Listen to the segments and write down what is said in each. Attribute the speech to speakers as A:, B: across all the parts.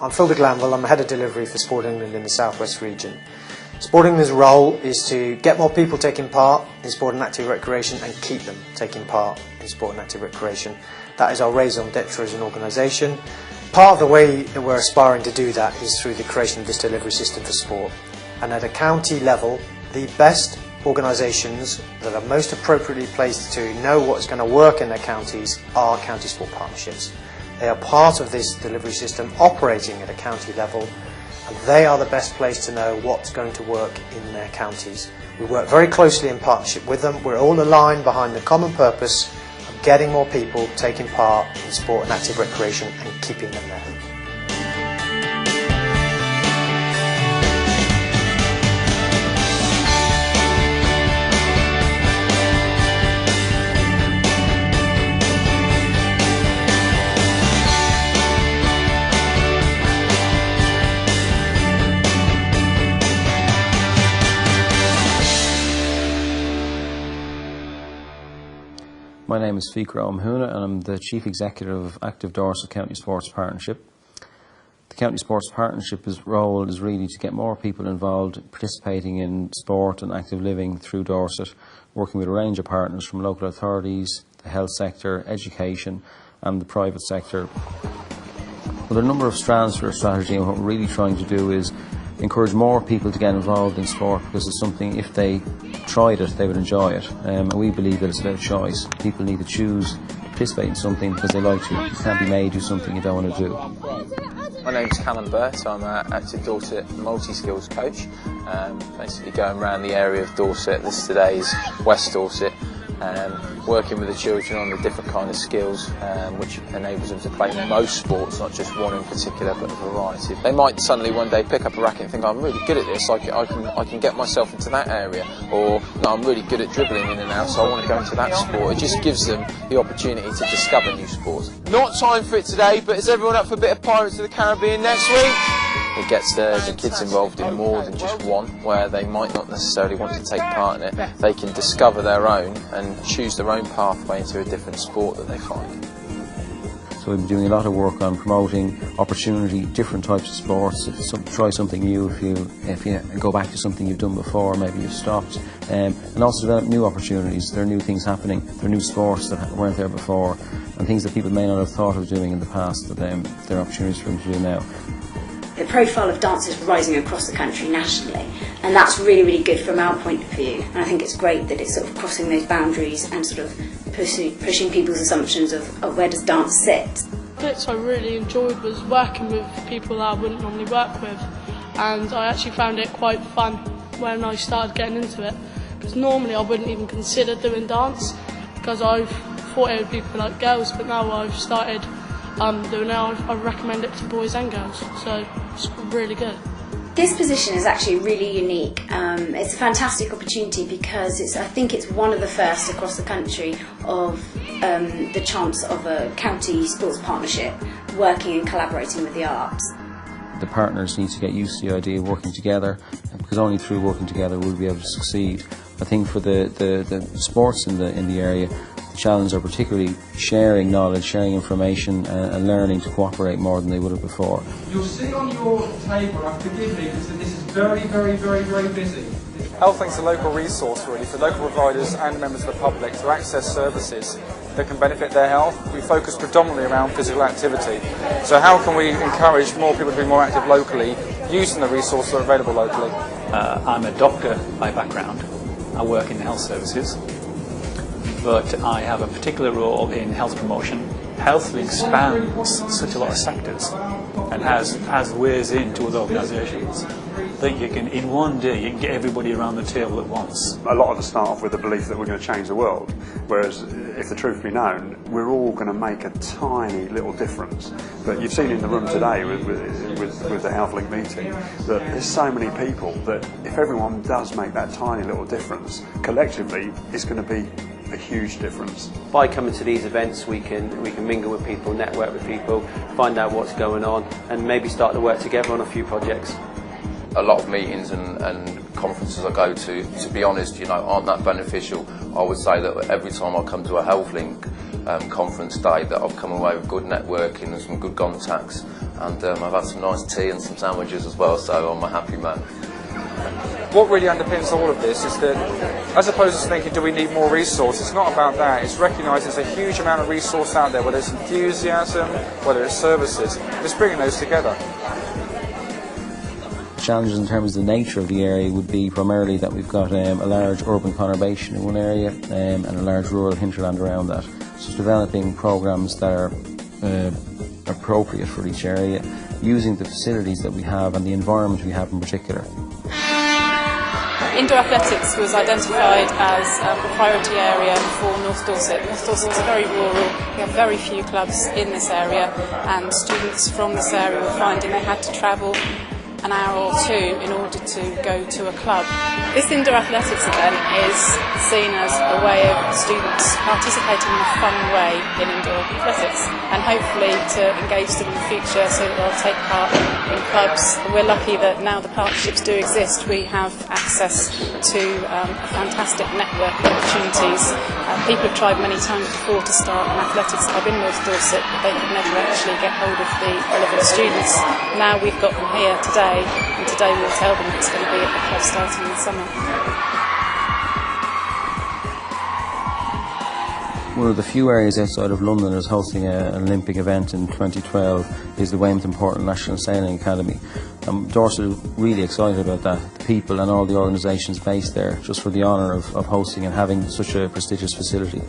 A: I'm Phil de Glanville, I'm Head of Delivery for Sport England in the South West region. Sport England's role is to get more people taking part in sport and active recreation and keep them taking part in sport and active recreation. That is our raison d'etre as an organisation. Part of the way that we're aspiring to do that is through the creation of this delivery system for sport. And at a county level, the best organisations that are most appropriately placed to know what's going to work in their counties are county sport partnerships. They are part of this delivery system operating at a county level, and they are the best place to know what's going to work in their counties. We work very closely in partnership with them. We're all aligned behind the common purpose of getting more people taking part in sport and active recreation and keeping them there.
B: My name is Fikra O'Mahuna and I'm the Chief Executive of Active Dorset County Sports Partnership. The County Sports Partnership's role is really to get more people involved participating in sport and active living through Dorset, working with a range of partners from local authorities, the health sector, education and the private sector. Well, there are a number of strands for our strategy, and what we're really trying to do is encourage more people to get involved in sport, because it's something, if they tried it, they would enjoy it. And we believe that it's about choice. People need to choose to participate in something because they like to. You can't be made do something you don't want to do.
C: My name's Callum Burt, I'm an Active Dorset multi-skills coach. Basically going around the area of Dorset. This today is West Dorset. Working with the children on the different kind of skills, which enables them to play most sports, not just one in particular, but a variety. They might suddenly one day pick up a racket and think, I'm really good at this, I can get myself into that area, or no, I'm really good at dribbling in and out, so I want to go into that sport. It just gives them the opportunity to discover new sports. Not time for it today, but is everyone up for a bit of Pirates of the Caribbean next week? It gets the kids involved in more than just one, where they might not necessarily want to take part in it. They can discover their own and choose their own pathway into a different sport that they find.
B: So we've been doing a lot of work on promoting opportunity, different types of sports. Try something new if you go back to something you've done before, maybe you've stopped. And also develop new opportunities. There are new things happening. There are new sports that weren't there before, and things that people may not have thought of doing in the past that there are opportunities for them to do now.
D: The profile of dance is rising across the country nationally, and that's really, really good from our point of view. And I think it's great that it's sort of crossing those boundaries and sort of pushing people's assumptions of where does dance sit.
E: Bits I really enjoyed was working with people that I wouldn't normally work with, and I actually found it quite fun when I started getting into it, because normally I wouldn't even consider doing dance because I thought it would be for like girls, but now I've started doing it. I recommend it to boys and girls, so it's really good.
D: This position is actually really unique. It's a fantastic opportunity because I think it's one of the first across the country of the chance of a county sports partnership working and collaborating with the arts.
B: The partners need to get used to the idea of working together, because only through working together will we be able to succeed. I think for the sports in the area, the challenges are particularly sharing knowledge, sharing information and learning to cooperate more than they would have before.
F: You'll see on your table, forgive me, because this is very, very, very, very busy. HealthLink's a local resource really for local providers and members of the public to access services that can benefit their health. We focus predominantly around physical activity. So how can we encourage more people to be more active locally, using the resources that are available locally?
G: I'm a doctor by background. I work in health services, but I have a particular role in health promotion. HealthLink spans such a lot of sectors and has ways into other organisations that you can, in one day, you can get everybody around the table at once.
H: A lot of us start off with the belief that we're going to change the world, whereas if the truth be known, we're all going to make a tiny little difference. But you've seen in the room today with the HealthLink meeting that there's so many people that if everyone does make that tiny little difference, collectively it's going to be a huge difference.
I: By coming to these events we can mingle with people, network with people, find out what's going on and maybe start to work together on a few projects.
J: A lot of meetings and conferences I go to be honest, aren't that beneficial. I would say that every time I come to a HealthLink conference day that I've come away with good networking and some good contacts, and I've had some nice tea and some sandwiches as well, so I'm a happy man.
F: What really underpins all of this is that, as opposed to thinking, do we need more resource, it's not about that. It's recognising there's a huge amount of resource out there, whether it's enthusiasm, whether it's services, just bringing those together.
B: Challenges in terms of the nature of the area would be primarily that we've got a large urban conurbation in one area and a large rural hinterland around that. So developing programmes that are appropriate for each area, using the facilities that we have and the environment we have in particular.
K: Indoor athletics was identified as a priority area for North Dorset. North Dorset is very rural, we have very few clubs in this area, and students from this area were finding they had to travel an hour or two in order to go to a club. This indoor athletics event is seen as a way of students participating in a fun way in indoor athletics, and hopefully to engage them in the future so that they'll take part in clubs. We're lucky that now the partnerships do exist, we have access to fantastic networking opportunities. People have tried many times before to start an athletics club in North Dorset, but they could never actually get hold of the relevant students. Now we've got them here today, and today we'll tell them it's going to be at the club starting in the summer.
B: One of the few areas outside of London that is hosting an Olympic event in 2012 is the Weymouth Portland National Sailing Academy. Dorset is really excited about that. The people and all the organisations based there, just for the honour of hosting and having such a prestigious facility.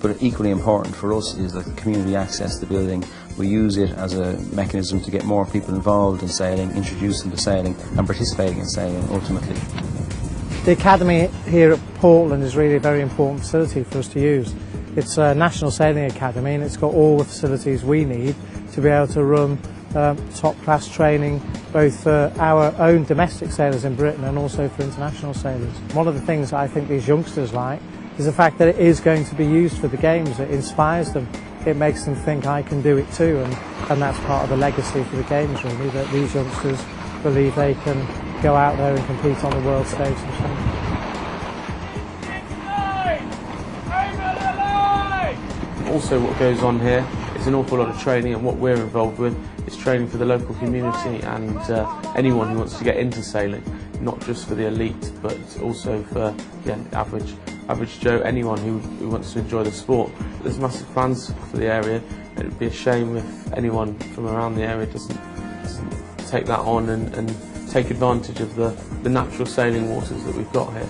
B: But equally important for us is that the community access the building. We use it as a mechanism to get more people involved in sailing, introduce them to sailing and participating in sailing ultimately.
L: The academy here at Portland is really a very important facility for us to use. It's a National Sailing Academy and it's got all the facilities we need to be able to run top-class training both for our own domestic sailors in Britain and also for international sailors. One of the things I think these youngsters like is the fact that it is going to be used for the games. It inspires them. It makes them think I can do it too, and that's part of the legacy for the games really, that these youngsters believe they can go out there and compete on the world stage themselves.
M: Also what goes on here is an awful lot of training, and what we're involved with is training for the local community and anyone who wants to get into sailing, not just for the elite but also for average Joe, anyone who wants to enjoy the sport. There's massive plans for the area. It would be a shame if anyone from around the area doesn't take that on and take advantage of the natural sailing waters that we've got here.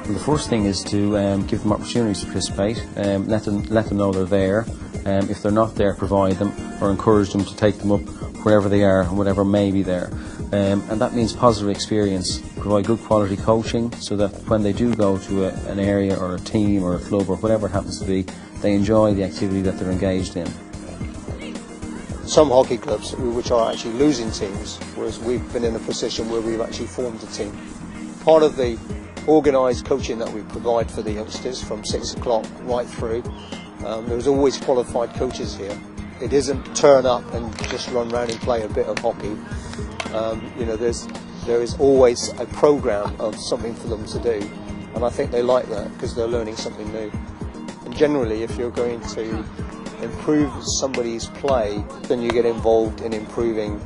B: The first thing is to give them opportunities to participate, let them know they're there. If they're not there, provide them or encourage them to take them up wherever they are and whatever may be there. And that means positive experience, provide good quality coaching so that when they do go to an area or a team or a club or whatever it happens to be, they enjoy the activity that they're engaged in.
N: Some hockey clubs which are actually losing teams, whereas we've been in a position where we've actually formed a team. Part of the organised coaching that we provide for the youngsters from 6 o'clock right through, there's always qualified coaches here. It isn't turn up and just run around and play a bit of hockey. There is always a programme of something for them to do, and I think they like that because they're learning something new. And generally, if you're going to improve somebody's play, then you get involved in improving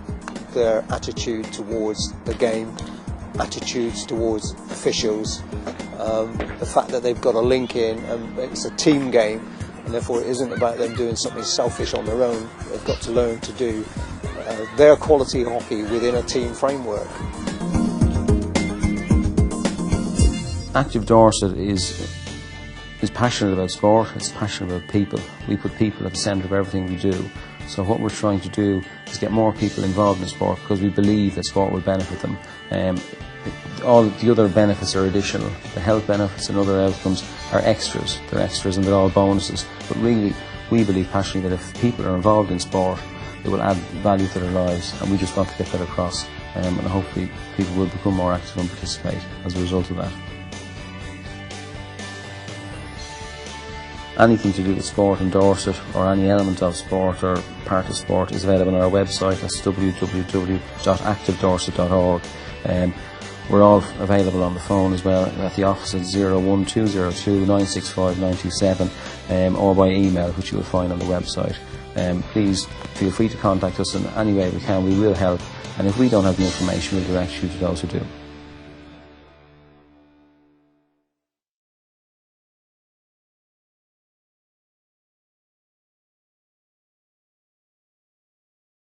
N: their attitude towards the game, attitudes towards officials, the fact that they've got a link in, and it's a team game, and therefore it isn't about them doing something selfish on their own. They've got to learn to do their quality hockey within a team framework.
B: Active Dorset is passionate about sport, it's passionate about people. We put people at the centre of everything we do. So what we're trying to do is get more people involved in sport because we believe that sport will benefit them. All the other benefits are additional. The health benefits and other outcomes are extras. They're extras and they're all bonuses. But really, we believe passionately that if people are involved in sport, it will add value to their lives, and we just want to get that across. And hopefully people will become more active and participate as a result of that. Anything to do with sport in Dorset, or any element of sport or part of sport, is available on our website. That's www.activedorset.org. We're all available on the phone as well at the office at 01202 965 927 or by email, which you will find on the website. Please feel free to contact us in any way we can. We will help, and if we don't have the information, we'll direct you to those who do.